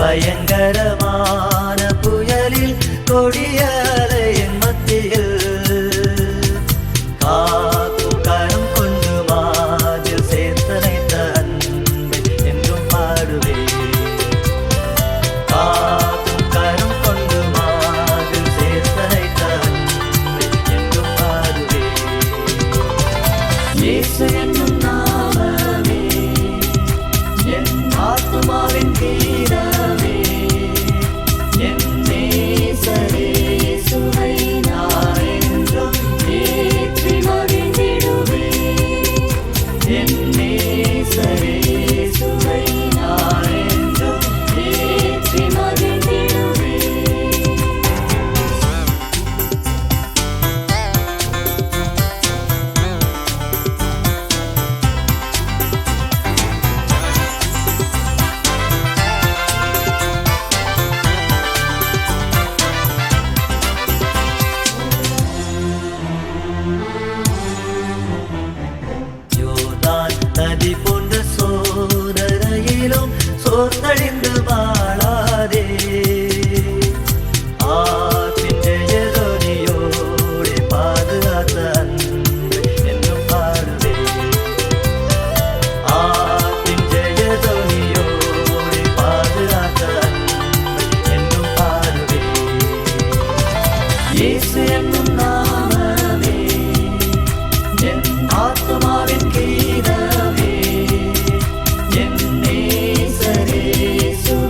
பயங்கரமான புயலில் கொடிய அலையின் மத்தியில் காக்கும் கரம் கொண்டு மாதில் சேர்த்தனைத்த அன்பை என்றும் பாடுவேன். காக்கும் கரம் கொண்டு மாதில் சேர்த்தனைத்த அன்பை என்றும் பாடுவேன். இயேசு என்னும் நாமமே என் ஆத்துமாவின் கீதமே, என் நேசரே இயேசுவை நான் என்றும் ஏற்றி மகிழ்ந்திடுவேன். என் நேசரே இயேசுவை நான் என்றும் ஏற்றி மகிழ்ந்திடுவேன். யோர்தான் நதி போன்ற சோதனையிலும் சோர்ந்தழிந்து வாழாதே. ஆற்றின் ஜெயதொனியோடே பாதுகாத்த அன்பை என்றும் பாடுவேன். ஆற்றின் ஜெயதொனியோடே பாதுகாத்த அன்பை என்றும் பாடுவேன். இயேசு என்னும் நாமமே என் ஆத்துமாவின் கீதமே, என் நேசரே இயேசுவை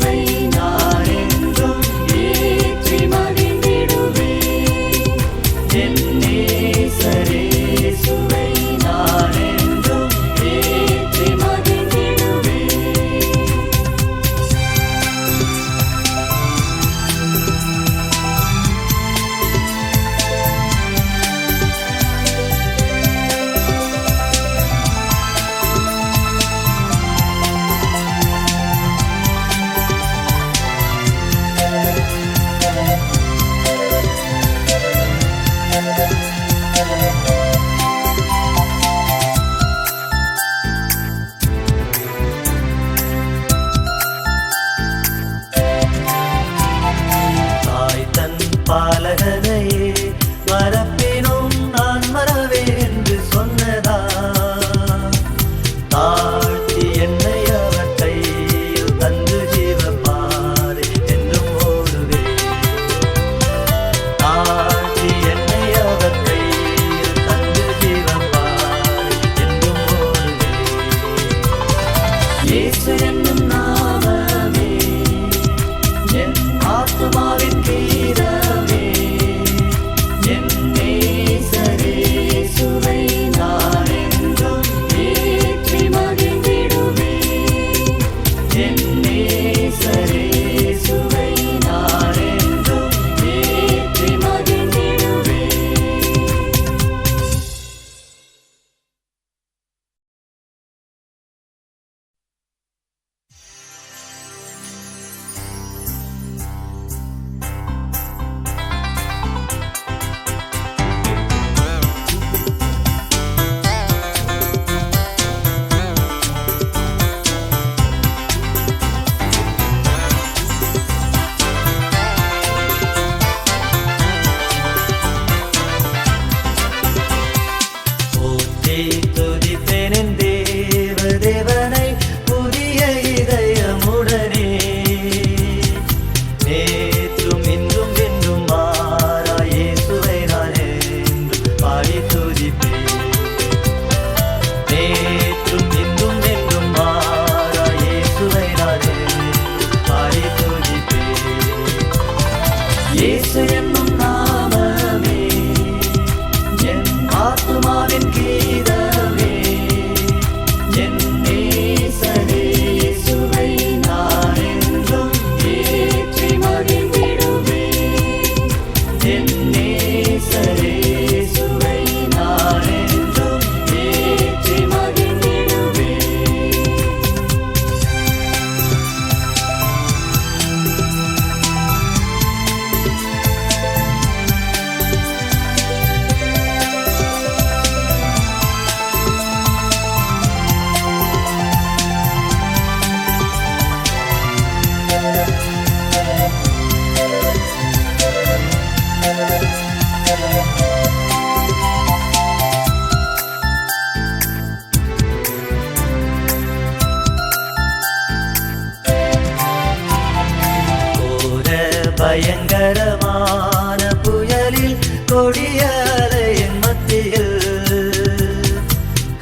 பயங்கரமான புயலில் கொடிய அலையின் மத்தியில்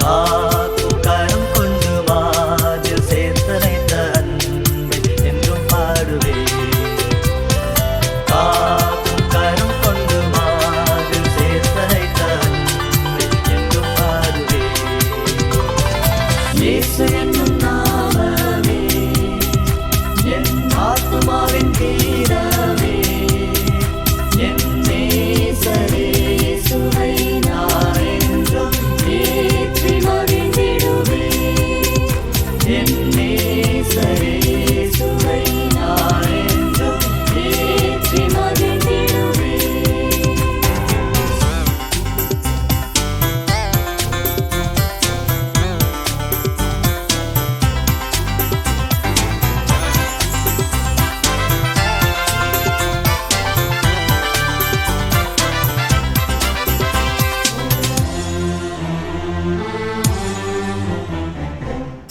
காக்கும் கரம் கொண்டு மாதில் சேர்த்தனைத்த அன்பை என்றும் பாடுவேன். காக்கும் கரம் கொண்டு மாதில் சேர்த்தனைத்த அன்பை என்றும் பாடுவேன். இயேசு என்னும் நாமமே என் ஆத்துமாவின் கீதமே, என் நேசரே இயேசுவை நான் என்றும் ஏற்றி மகிழ்ந்திடுவேன். என் நேசரே இயேசுவை நான் என்றும் ஏற்றி மகிழ்ந்திடுவேன்.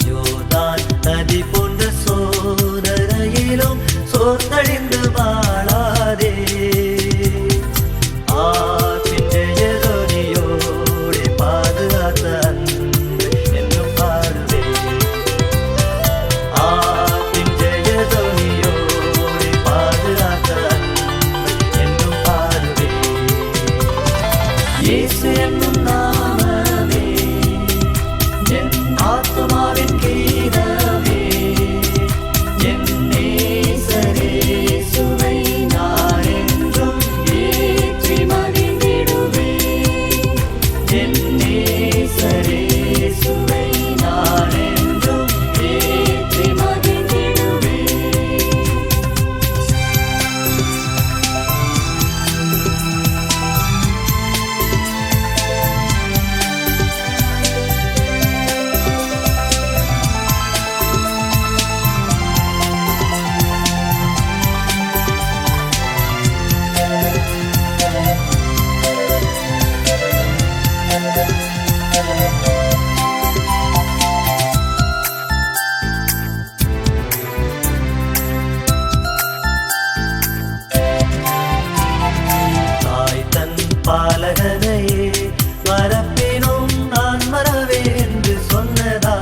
யோர்தான் நதி போன்ற சோதனையிலும் சோர்ந்தழிந்து வாழாதே. ஆற்றின் ஜெயதொனியோடே பாதுகாத்த அன்பை என்றும் பாடுவேன். ஆற்றின் ஜெயதொனியோடே பாதுகாத்த அன்பை என்றும் பாடுவேன். இயேசு என்னும் நாமமே என் ஆத்துமாவின் கீதமே, என் நேசரே இயேசுவை நான் என்றும் ஏற்றி மகிழ்ந்திடுவேன். என் நேசரே இயேசுவை நான் என்றும் ஏற்றி மகிழ்ந்திடுவேன். தாய் தன் பாலகனையே மறப்பினும் நான் மறவேன் என்று சொன்னதா,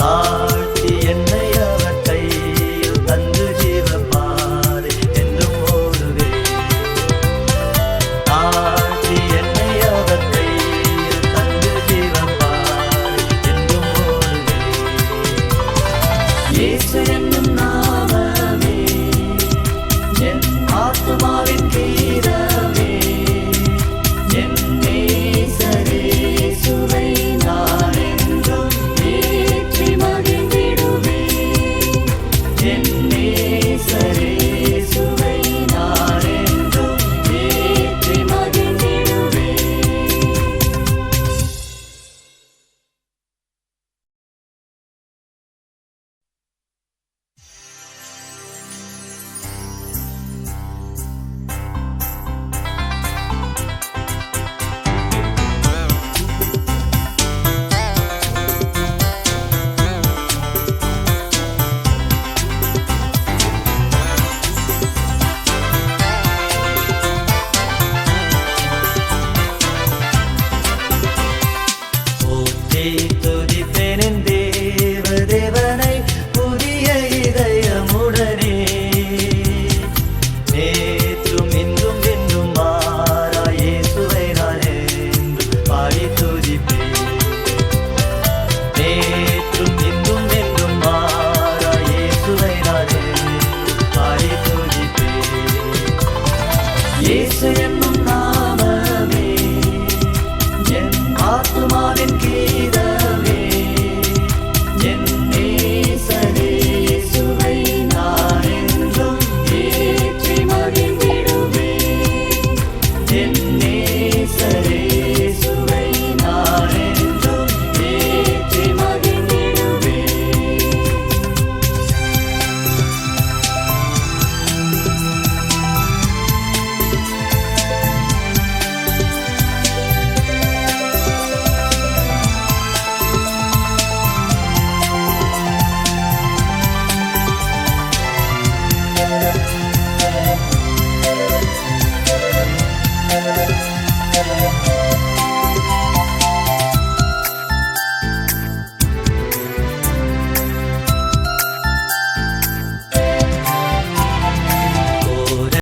தாழ்த்தி என்னை அவர் கையில் தந்து ஜீவப்பாதை என்றும் ஓடுவேன். தாழ்த்தி என்னை அவர் கையில் தந்து ஜீவப்பாதை என்றும் ஓடுவேன். இயேசு என்னும் நாமமே என் ஆத்துமாவின் கீதமே, என் நேசரே இயேசுவை நான் என்றும் ஏற்றி மகிழ்ந்திடுவேன். என் நேசரே இயேசுவை நான் என்றும் ஏற்றி மகிழ்ந்திடுவேன். போற்றி துதிப்பேன் என் தேவனை புதிய இதயமுடனே, நேற்றும் இன்றும் என்றும் மாறா இயேசுவை நான் என்றும் பாடி துதிப்பேன். நேற்றும் இன்றும் என்றும் மாறா இயேசுவை நான் என்றும் பாடி துதிப்பேன். இயேசு என்னும் நாமமே என் ஆத்துமாவின் கீதமே, Thank you.